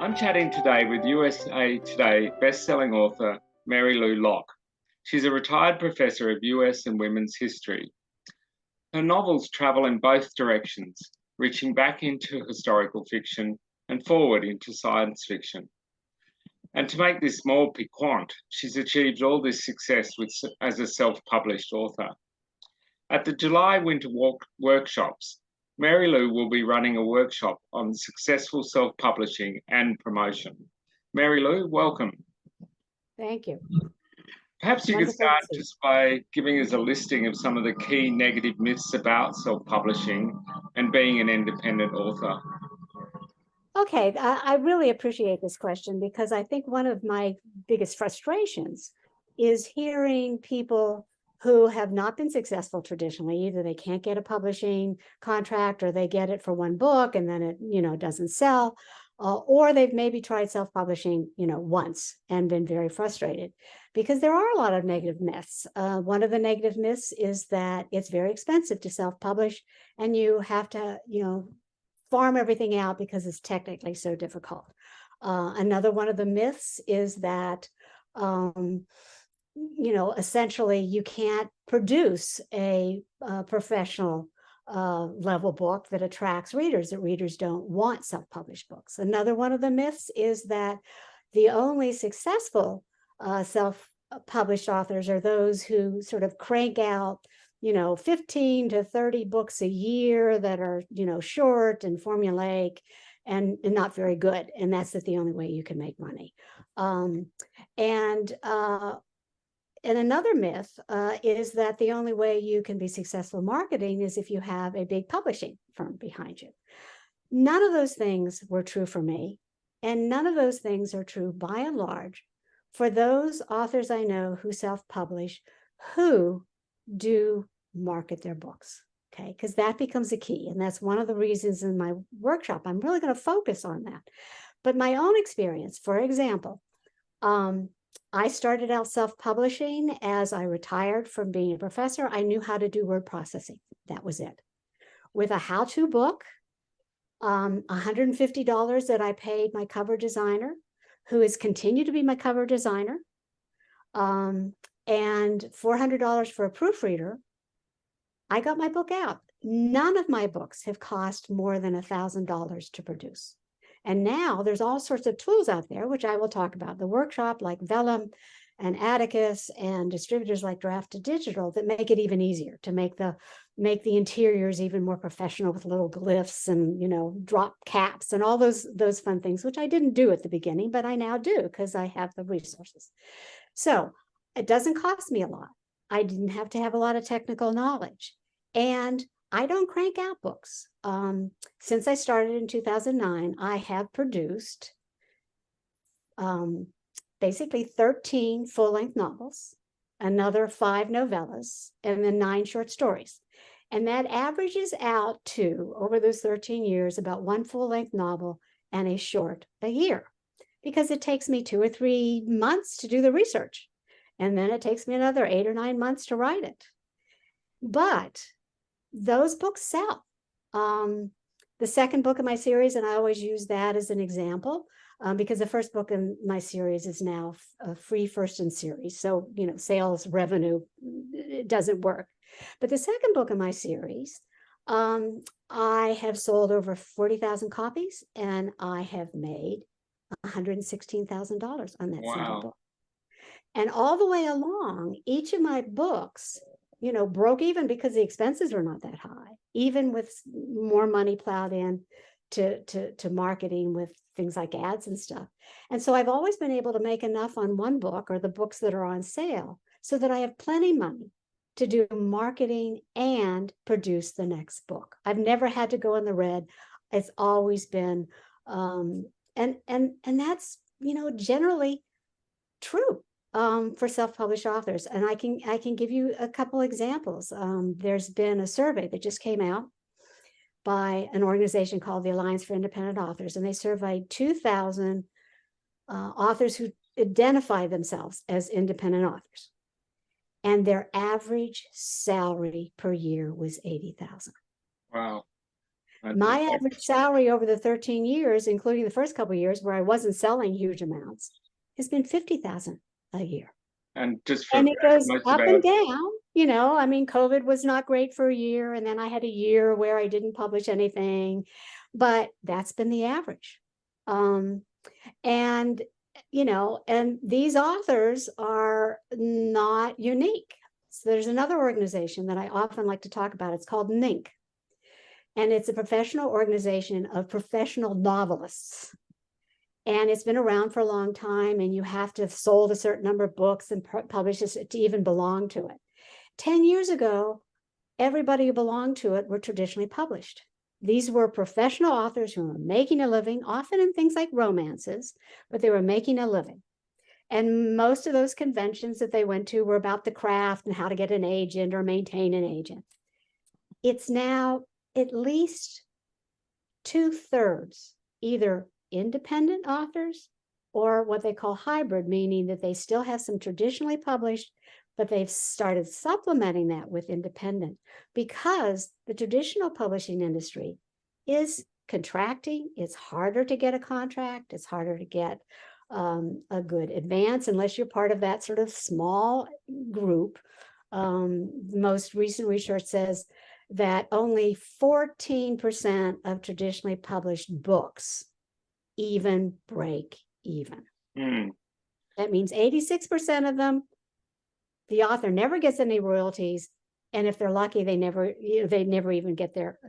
I'm chatting today with USA Today best-selling author Mary Lou Locke. She's a retired professor of US and women's history. Her novels travel in both directions, reaching back into historical fiction and forward into science fiction. And to make this more piquant, she's achieved all this success as a self-published author. At the July Winter Workshops, Mary Lou will be running a workshop on successful self-publishing and promotion. Mary Lou, welcome. Thank you. Perhaps you could start just by giving us a listing of some of the key negative myths about self-publishing and being an independent author. Okay, I really appreciate this question because I think one of my biggest frustrations is hearing people who have not been successful traditionally. Either they can't get a publishing contract or they get it for one book and then it doesn't sell, or they've maybe tried self-publishing once and been very frustrated because there are a lot of negative myths. One of the negative myths is that it's very expensive to self-publish and you have to farm everything out because it's technically so difficult. Another one of the myths is that essentially you can't produce a professional level book that attracts readers, that readers don't want self-published books. Another one of the myths is that the only successful self-published authors are those who sort of crank out 15 to 30 books a year that are short and formulaic and not very good, and that's the only way you can make money. And another myth is that the only way you can be successful marketing is if you have a big publishing firm behind you. None of those things were true for me, and none of those things are true by and large for those authors I know who self-publish who do market their books, okay? Because that becomes a key, and that's one of the reasons in my workshop I'm really going to focus on that. But my own experience, for example, I started out self-publishing as I retired from being a professor. I knew how to do word processing. That was it. With a how-to book, $150 that I paid my cover designer, who has continued to be my cover designer, and $400 for a proofreader, I got my book out. None of my books have cost more than $1,000 to produce. And now there's all sorts of tools out there, which I will talk about, the workshop like Vellum and Atticus and distributors like Draft2Digital that make it even easier to make the interiors even more professional with little glyphs and drop caps and all those fun things, which I didn't do at the beginning, but I now do because I have the resources. So it doesn't cost me a lot. I didn't have to have a lot of technical knowledge. And I don't crank out books. Since I started in 2009, I have produced basically 13 full-length novels, another 5 novellas, and then 9 short stories. And that averages out to, over those 13 years, about 1 full-length novel and a short a year, because it takes me 2 or 3 months to do the research. And then it takes me another 8 or 9 months to write it. But those books sell. The second book in my series, and I always use that as an example, because the first book in my series is now a free first in series. So, sales revenue, it doesn't work. But the second book in my series, I have sold over 40,000 copies, and I have made $116,000 on that single book. And all the way along, each of my books, broke even because the expenses were not that high, even with more money plowed in to marketing with things like ads and stuff. And so I've always been able to make enough on one book or the books that are on sale so that I have plenty of money to do marketing and produce the next book. I've never had to go in the red. It's always been, and that's, generally true. For self-published authors. And I can give you a couple examples. There's been a survey that just came out by an organization called the Alliance for Independent Authors, and they surveyed 2,000 authors who identify themselves as independent authors. And their average salary per year was $80,000. Wow. My Fantastic. average salary over the 13 years, including the first couple of years where I wasn't selling huge amounts, has been $50,000 a year. And just for And it goes most up of and down, you know, I mean, COVID was not great for a year. And then I had a year where I didn't publish anything, but that's been the average. And, you know, and these authors are not unique. So there's another organization that I often like to talk about. It's called NINC. And it's a professional organization of professional novelists. And it's been around for a long time, and you have to have sold a certain number of books and published to even belong to it. 10 years ago, everybody who belonged to it were traditionally published. These were professional authors who were making a living, often in things like romances, but they were making a living. And most of those conventions that they went to were about the craft and how to get an agent or maintain an agent. It's now at least 2/3 either independent authors or what they call hybrid, meaning that they still have some traditionally published, but they've started supplementing that with independent, because the traditional publishing industry is contracting. It's harder to get a contract. It's harder to get a good advance unless you're part of that sort of small group. The most recent research says that only 14% of traditionally published books even break even. That means 86% of them, the author never gets any royalties, and if they're lucky, they never even get their,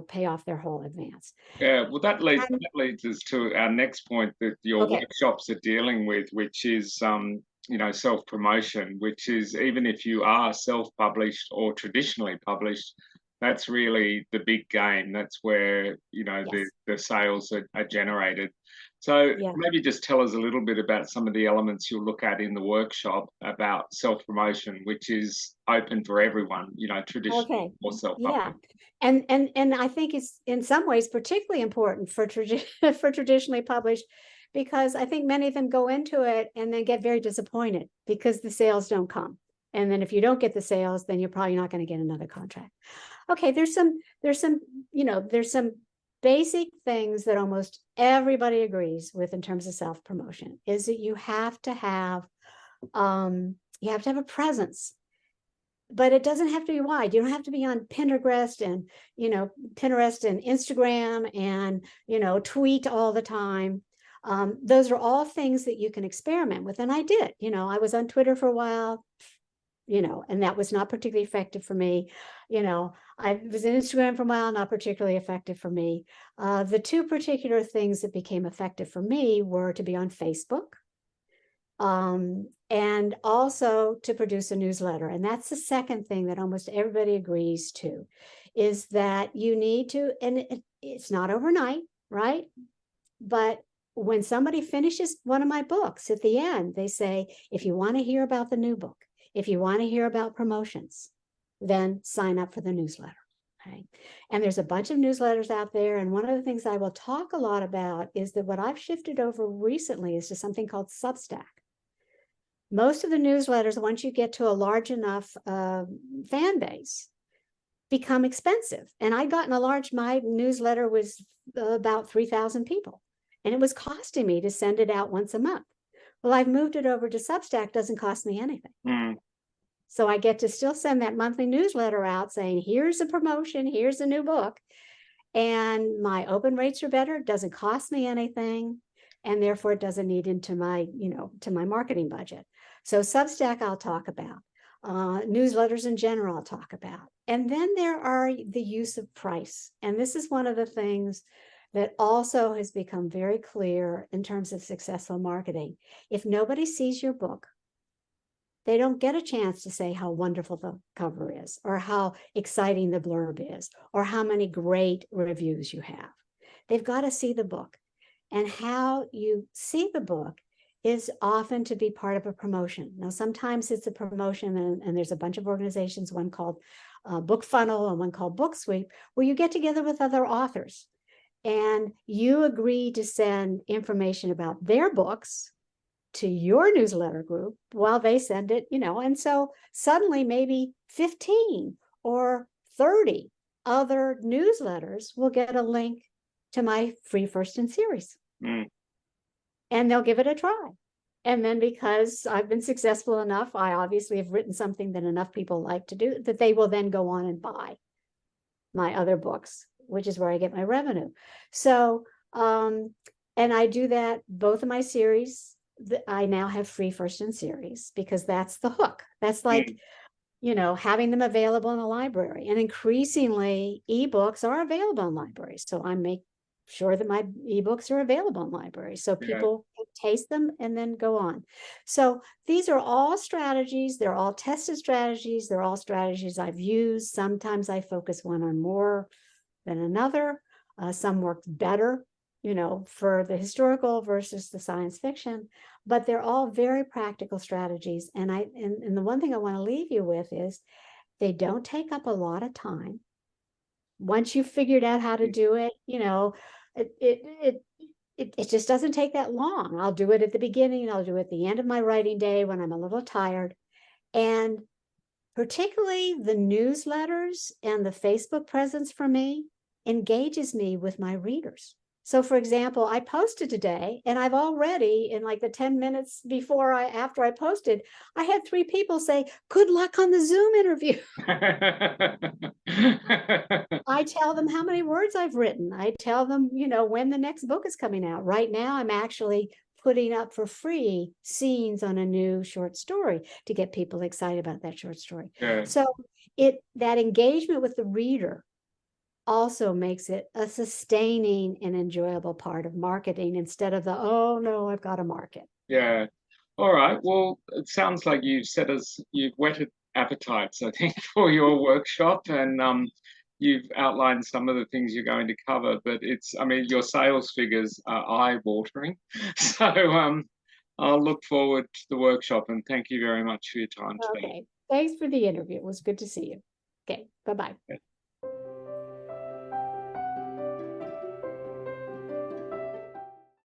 pay off their whole advance. Yeah, well, that leads us to our next point that your workshops are dealing with, which is self-promotion, which is, even if you are self-published or traditionally published, that's really the big game. That's where the sales are generated. So maybe just tell us a little bit about some of the elements you'll look at in the workshop about self-promotion, which is open for everyone, traditional or self-published. And I think it's in some ways particularly important for for traditionally published, because I think many of them go into it and then get very disappointed because the sales don't come. And then if you don't get the sales, then you're probably not going to get another contract. Okay, there's some basic things that almost everybody agrees with in terms of self-promotion, is that you have to have a presence. But it doesn't have to be wide. You don't have to be on Pinterest and Instagram and tweet all the time. Those are all things that you can experiment with. And I did. I was on Twitter for a while, and that was not particularly effective for me. I was on Instagram for a while, not particularly effective for me. The two particular things that became effective for me were to be on Facebook, and also to produce a newsletter. And that's the second thing that almost everybody agrees to, is that you need to, and it's not overnight, right? But when somebody finishes one of my books, at the end, they say, if you want to hear about the new book, if you want to hear about promotions, then sign up for the newsletter. Okay? And there's a bunch of newsletters out there. And one of the things I will talk a lot about is that what I've shifted over recently is to something called Substack. Most of the newsletters, once you get to a large enough fan base, become expensive. And my newsletter was about 3,000 people. And it was costing me to send it out once a month. Well, I've moved it over to Substack, doesn't cost me anything. So I get to still send that monthly newsletter out saying, here's a promotion, here's a new book. And my open rates are better, it doesn't cost me anything. And therefore it doesn't eat into my, to my marketing budget. So Substack I'll talk about. Newsletters in general I'll talk about. And then there are the use of price. And this is one of the things that also has become very clear in terms of successful marketing. If nobody sees your book, they don't get a chance to say how wonderful the cover is, or how exciting the blurb is, or how many great reviews you have. They've got to see the book. And how you see the book is often to be part of a promotion. Now, sometimes it's a promotion, and there's a bunch of organizations, one called Book Funnel and one called Book Sweep, where you get together with other authors and you agree to send information about their books to your newsletter group while they send it, and so suddenly maybe 15 or 30 other newsletters will get a link to my free first in series. And they'll give it a try. And then because I've been successful enough, I obviously have written something that enough people like to do, that they will then go on and buy my other books, which is where I get my revenue. So, and I do that, both of my series, I now have free first in series, because that's the hook. That's like, you know, having them available in a library. And increasingly, ebooks are available in libraries. So I make sure that my ebooks are available in libraries, so people can taste them and then go on. So these are all strategies. They're all tested strategies. They're all strategies I've used. Sometimes I focus one on more than another. Some work better, you know, for the historical versus the science fiction, but they're all very practical strategies. And the one thing I want to leave you with is they don't take up a lot of time. Once you've figured out how to do it, you know, it just doesn't take that long. I'll do it at the beginning. I'll do it at the end of my writing day when I'm a little tired. And particularly the newsletters and the Facebook presence for me engages me with my readers. So for example, I posted today, and I've already, in like the 10 minutes after I posted, I had 3 people say, "Good luck on the Zoom interview." I tell them how many words I've written. I tell them, you know, when the next book is coming out. Right now, I'm actually putting up for free scenes on a new short story to get people excited about that short story. So that engagement with the reader also makes it a sustaining and enjoyable part of marketing, instead of the, oh no, I've got to market. Yeah. All right. Well, it sounds like you've whetted appetites, I think, for your workshop, and you've outlined some of the things you're going to cover, but I mean, your sales figures are eye-watering. So I'll look forward to the workshop, and thank you very much for your time today. Okay. Thanks for the interview. It was good to see you. Okay. Bye-bye.